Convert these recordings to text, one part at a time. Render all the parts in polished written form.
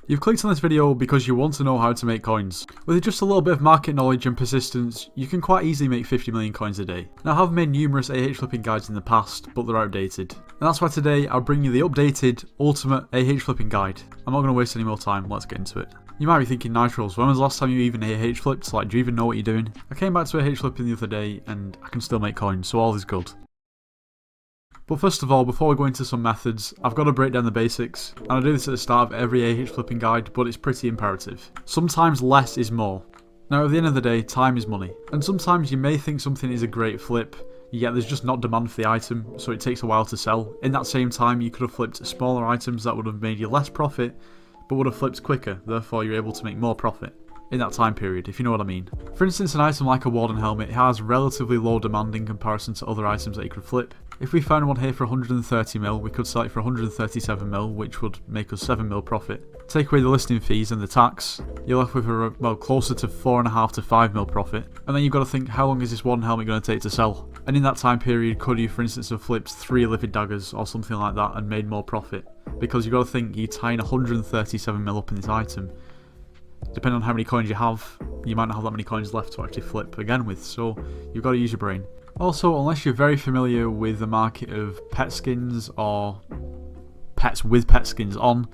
You've clicked on this video because you want to know how to make coins. With just a little bit of market knowledge and persistence, you can quite easily make 50 million coins a day. Now, I have made numerous AH flipping guides in the past, but they're outdated. And that's why today I'll bring you the updated, ultimate AH flipping guide. I'm not going to waste any more time, let's get into it. You might be thinking, Nitrals, when was the last time you even AH flipped? Like, do you even know what you're doing? I came back to AH flipping the other day and I can still make coins, so all is good. But first of all, before we go into some methods, I've got to break down the basics, and I do this at the start of every AH flipping guide, but it's pretty imperative. Sometimes less is more. Now at the end of the day, time is money, and sometimes you may think something is a great flip, yet there's just not demand for the item, so it takes a while to sell. In that same time, you could have flipped smaller items that would have made you less profit, but would have flipped quicker, therefore you're able to make more profit in that time period, if you know what I mean. For instance, an item like a Warden helmet has relatively low demand in comparison to other items that you could flip. If we found one here for 130 mil, we could sell it for 137 mil, which would make us 7 mil profit. Take away the listing fees and the tax, you're left with a, well, closer to 4.5 to 5 mil profit. And then you've got to think, how long is this Warden helmet going to take to sell? And in that time period, could you, for instance, have flipped 3 livid daggers or something like that and made more profit? Because you've got to think, you're tying 137 mil up in this item. Depending on how many coins you have, you might not have that many coins left to actually flip again with, so you've got to use your brain. Also, unless you're very familiar with the market of pet skins or pets with pet skins on,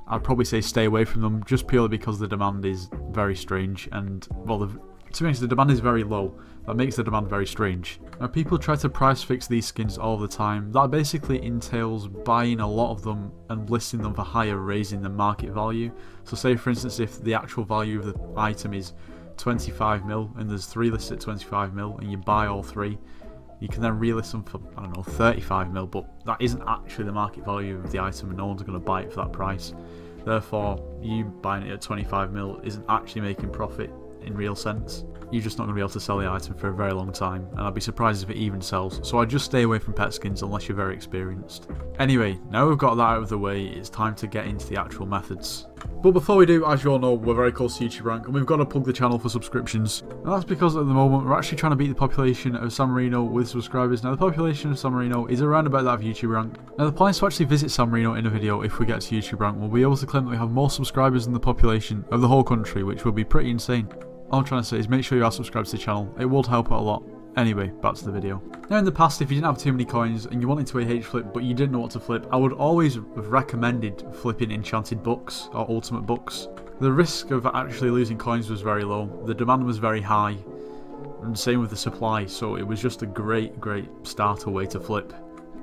I'd probably say stay away from them, just purely because the demand is very strange and, well, to be honest, the demand is very low. That makes the demand very strange. Now, people try to price fix these skins all the time. That basically entails buying a lot of them and listing them for higher, raising the market value. So say, for instance, if the actual value of the item is 25 mil and there's 3 listed at 25 mil and you buy all 3, you can then relist them for, I don't know, 35 mil, but that isn't actually the market value of the item and no one's going to buy it for that price. Therefore, you buying it at 25 mil isn't actually making profit in real sense. You're just not going to be able to sell the item for a very long time, and I'd be surprised if it even sells, so I'd just stay away from pet skins unless you're very experienced. Anyway, now we've got that out of the way, it's time to get into the actual methods. But before we do, as you all know, we're very close to YouTube rank, and we've got to plug the channel for subscriptions. And that's because at the moment, we're actually trying to beat the population of San Marino with subscribers. Now, the population of San Marino is around about that of YouTube rank. Now, the plan is to actually visit San Marino in a video if we get to YouTube rank. We'll be able to claim that we have more subscribers than the population of the whole country, which will be pretty insane. All I'm trying to say is make sure you are subscribed to the channel, it would help out a lot. Anyway, back to the video. Now in the past, if you didn't have too many coins and you wanted to AH flip but you didn't know what to flip, I would always have recommended flipping enchanted books or ultimate books. The risk of actually losing coins was very low, the demand was very high, and same with the supply, so it was just a great starter way to flip.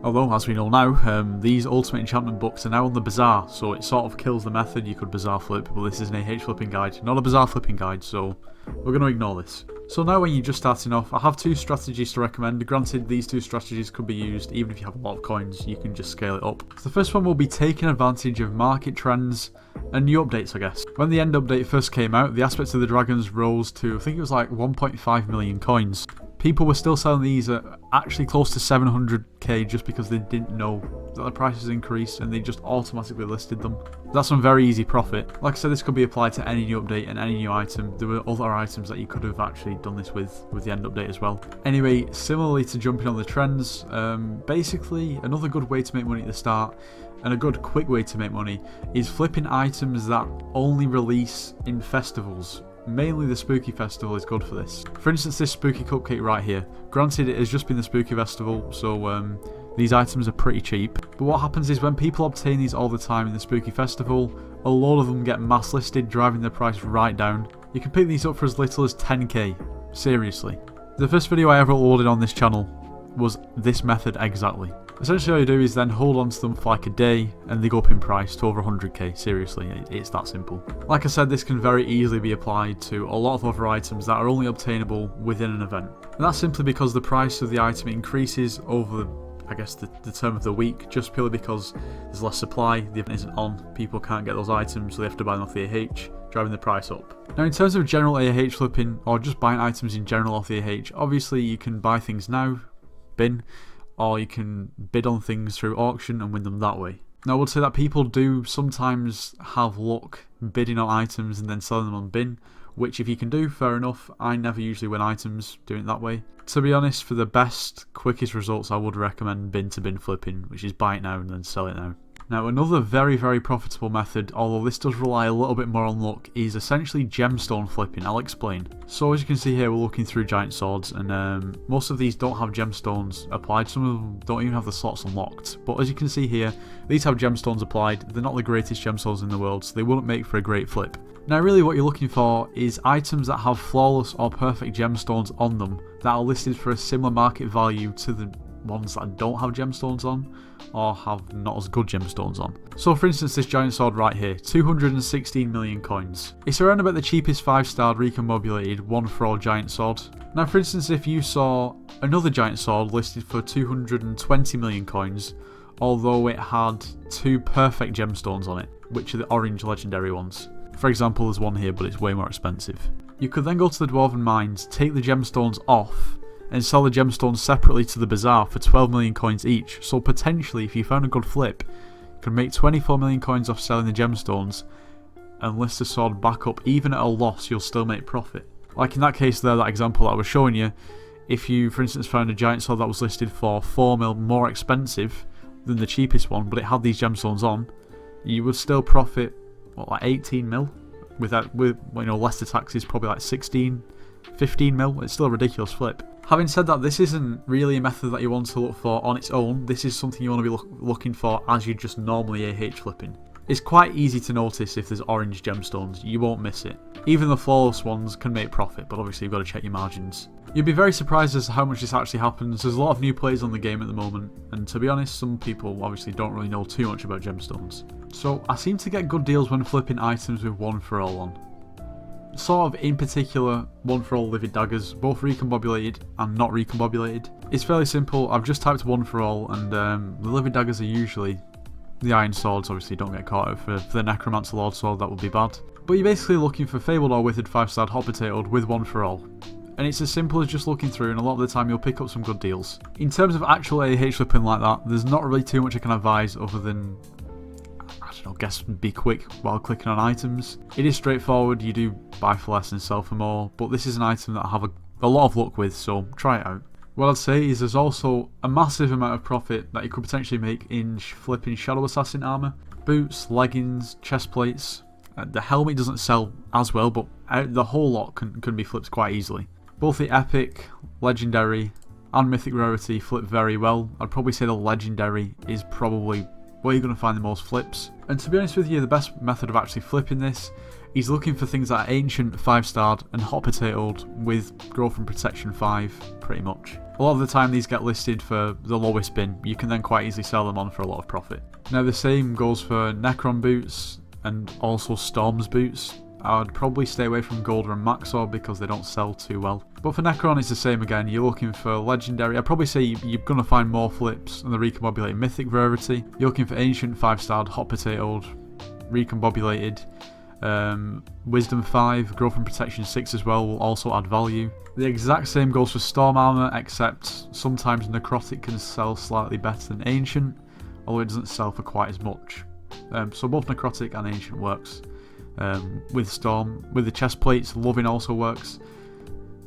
Although, as we know now, these ultimate enchantment books are now on the bazaar, so it sort of kills the method you could bazaar flip, but this is an AH flipping guide, not a bazaar flipping guide, so we're going to ignore this. So now when you're just starting off, I have 2 strategies to recommend. Granted, these 2 strategies could be used even if you have a lot of coins, you can just scale it up. So the first one will be taking advantage of market trends and new updates, I guess. When the end update first came out, the aspects of the dragons rose to, I think it was like 1.5 million coins. People were still selling these at actually close to 700k just because they didn't know that the prices increased and they just automatically listed them. That's some very easy profit. Like I said, this could be applied to any new update and any new item. There were other items that you could have actually done this with the end update as well. Anyway, similarly to jumping on the trends, basically another good way to make money at the start and a good quick way to make money is flipping items that only release in festivals. Mainly the Spooky Festival is good for this. For instance, this Spooky Cupcake right here. Granted, it has just been the Spooky Festival, so these items are pretty cheap. But what happens is when people obtain these all the time in the Spooky Festival, a lot of them get mass listed, driving the price right down. You can pick these up for as little as 10k. Seriously. The first video I ever uploaded on this channel was this method exactly. Essentially all you do is then hold on to them for like a day and they go up in price to over 100k, seriously, it's that simple. Like I said, this can very easily be applied to a lot of other items that are only obtainable within an event. And that's simply because the price of the item increases over, I guess, the term of the week, just purely because there's less supply, the event isn't on, people can't get those items so they have to buy them off the AH, driving the price up. Now in terms of general AH flipping, or just buying items in general off the AH, obviously you can buy things now, bin, or you can bid on things through auction and win them that way. Now I would say that people do sometimes have luck bidding on items and then selling them on bin, which if you can do, fair enough. I never usually win items doing it that way. To be honest, for the best, quickest results I would recommend bin to bin flipping, which is buy it now and then sell it now. Now another very profitable method, although this does rely a little bit more on luck, is essentially gemstone flipping. I'll explain. So as you can see here, we're looking through giant swords, and most of these don't have gemstones applied. Some of them don't even have the slots unlocked. But as you can see here, these have gemstones applied. They're not the greatest gemstones in the world, so they wouldn't make for a great flip. Now really what you're looking for is items that have flawless or perfect gemstones on them that are listed for a similar market value to the ones that don't have gemstones on or have not as good gemstones on. So for instance, this giant sword right here, 216 million coins. It's around about the cheapest 5-star recombobulated 1-for-all giant sword. Now for instance, if you saw another giant sword listed for 220 million coins, although it had 2 perfect gemstones on it, which are the orange legendary ones. For example, there's one here, but it's way more expensive. You could then go to the Dwarven Mines, take the gemstones off, and sell the gemstones separately to the bazaar for 12 million coins each. So potentially, if you found a good flip, you could make 24 million coins off selling the gemstones and list the sword back up. Even at a loss, you'll still make profit. Like in that case there, that example that I was showing you, if you, for instance, found a giant sword that was listed for 4 mil more expensive than the cheapest one, but it had these gemstones on, you would still profit, what, like 18 mil? With less the taxes, probably like 16, 15 mil. It's still a ridiculous flip. Having said that, this isn't really a method that you want to look for on its own. This is something you want to be looking for as you just normally AH flipping. It's quite easy to notice if there's orange gemstones. You won't miss it. Even the flawless ones can make profit, but obviously you've got to check your margins. You'd be very surprised as to how much this actually happens. There's a lot of new players on the game at the moment, and to be honest, some people obviously don't really know too much about gemstones. So I seem to get good deals when flipping items with 1-for-all on. Sort of in particular, 1-for-all livid daggers, both recombobulated and not recombobulated. It's fairly simple. I've just typed 1-for-all, and the livid daggers are usually the iron swords. Obviously don't get caught out for the necromancer lord sword, that would be bad. But you're basically looking for fabled or withered 5-star hot potatoed with 1-for-all. And it's as simple as just looking through, and a lot of the time you'll pick up some good deals. In terms of actual AH flipping like that, there's not really too much I can advise other than, I don't know, guess be quick while clicking on items. It is straightforward, you do buy for less and sell for more, but this is an item that I have a lot of luck with, so try it out. What I'd say is there's also a massive amount of profit that you could potentially make in flipping Shadow Assassin armour. Boots, leggings, chest plates. The helmet doesn't sell as well, but the whole lot can be flipped quite easily. Both the epic, legendary and mythic rarity flip very well. I'd probably say the legendary is probably where you're going to find the most flips. And to be honest with you, the best method of actually flipping this is looking for things that are ancient, 5-starred and hot potatoed with growth and protection 5, pretty much. A lot of the time these get listed for the lowest bin. You can then quite easily sell them on for a lot of profit. Now the same goes for Necron boots and also Storm's boots. I'd probably stay away from Golden and Maxor because they don't sell too well. But for Necron it's the same again. You're looking for legendary. I'd probably say you're going to find more flips than the recombobulated mythic rarity. You're looking for ancient, 5-starred, hot potatoed, recombobulated. Wisdom 5, growth and protection 6 as well will also add value. The exact same goes for Storm armor, except sometimes necrotic can sell slightly better than ancient, although it doesn't sell for quite as much. So both necrotic and ancient works. With Storm, with the chest plates, loving also works.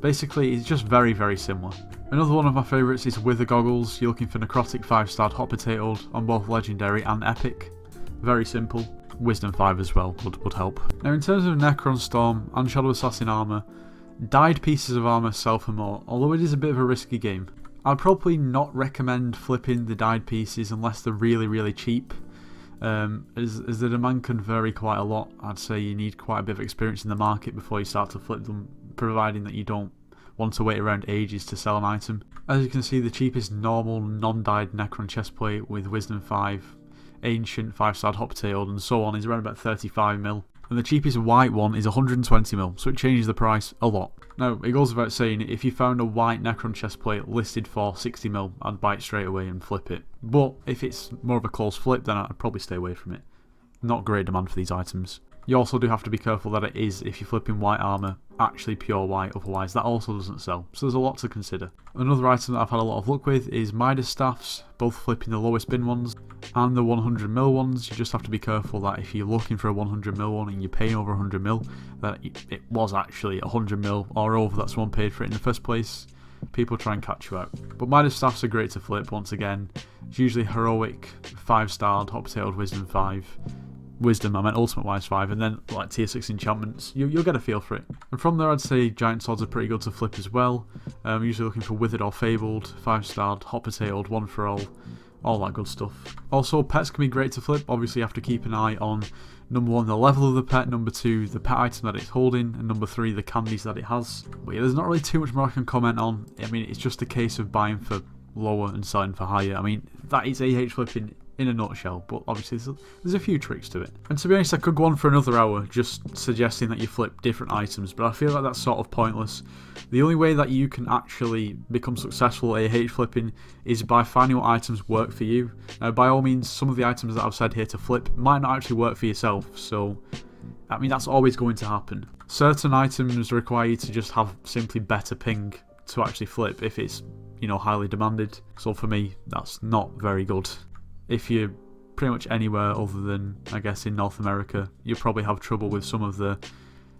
Basically it's just very similar. Another one of my favourites is Wither goggles. You're looking for necrotic 5-starred hot potatoed on both legendary and epic. Very simple. Wisdom 5 as well would help. Now in terms of Necron, Storm and Shadow Assassin armour, dyed pieces of armour sell for more, although it is a bit of a risky game. I'd probably not recommend flipping the dyed pieces unless they're really cheap. As the demand can vary quite a lot. I'd say you need quite a bit of experience in the market before you start to flip them, providing that you don't want to wait around ages to sell an item. As you can see, the cheapest normal non-dyed Necron chestplate with Wisdom 5, ancient 5-starred hot potatoed and so on is around about 35 mil. And the cheapest white one is 120 mil, so it changes the price a lot. Now, it goes without saying, if you found a white Necron chestplate listed for 60 mil, I'd buy it straight away and flip it. But if it's more of a close flip, then I'd probably stay away from it. Not great demand for these items. You also do have to be careful that it is, if you're flipping white armour, actually pure white, otherwise that also doesn't sell. So there's a lot to consider. Another item that I've had a lot of luck with is Midas staffs, both flipping the lowest bin ones and the 100 mil ones. You just have to be careful that if you're looking for a 100 mil one and you're paying over 100 mil, that it was actually 100 mil or over that someone paid for it in the first place. people try and catch you out. But Midas Staffs are great to flip once again. It's usually heroic, 5-starred, hot-tailed wisdom 5. Wisdom, I meant ultimate wise 5, and then like tier 6 enchantments. You'll get a feel for it. And from there I'd say giant swords are pretty good to flip as well. Usually looking for withered or fabled, 5-starred, hot-tailed, one for all that good stuff. Also, pets can be great to flip. Obviously you have to keep an eye on number 1, the level of the pet, number 2, the pet item that it's holding, and number 3, the candies that it has. But yeah, there's not really too much more I can comment on. I mean, it's just a case of buying for lower and selling for higher. I mean, that is AH flipping in a nutshell, but obviously there's a few tricks to it. And to be honest, I could go on for another hour just suggesting that you flip different items, but I feel like that's sort of pointless. The only way that you can actually become successful at AH flipping is by finding what items work for you. By all means, some of the items that I've said here to flip might not actually work for yourself, so I mean that's always going to happen. Certain items require you to just have simply better ping to actually flip if it's, you know, highly demanded. So for me, that's not very good. If you're pretty much anywhere other than, I guess, in North America, you'll probably have trouble with some of the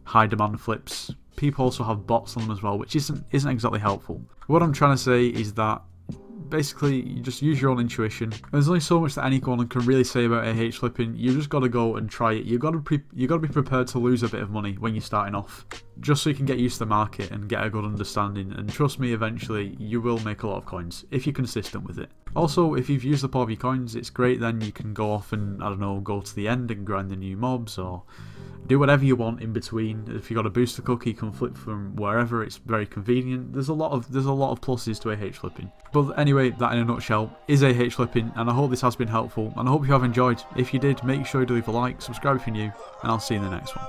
high demand flips. People also have bots on them as well, which isn't exactly helpful. What I'm trying to say is that basically you just use your own intuition. There's only so much that anyone can really say about AH flipping. You just got to go and try it. You got to be prepared to lose a bit of money when you're starting off, just so you can get used to the market and get a good understanding. And trust me, eventually you will make a lot of coins if you're consistent with it. Also, if you've used up all of your coins, it's great. Then you can go off and, I don't know, go to the end and grind the new mobs, or do whatever you want in between. If you got a booster cookie, you can flip from wherever. It's very convenient. There's a lot of pluses to AH flipping. But anyway, that in a nutshell is AH flipping, and I hope this has been helpful, and I hope you have enjoyed. If you did, make sure to leave a like, subscribe if you're new, and I'll see you in the next one.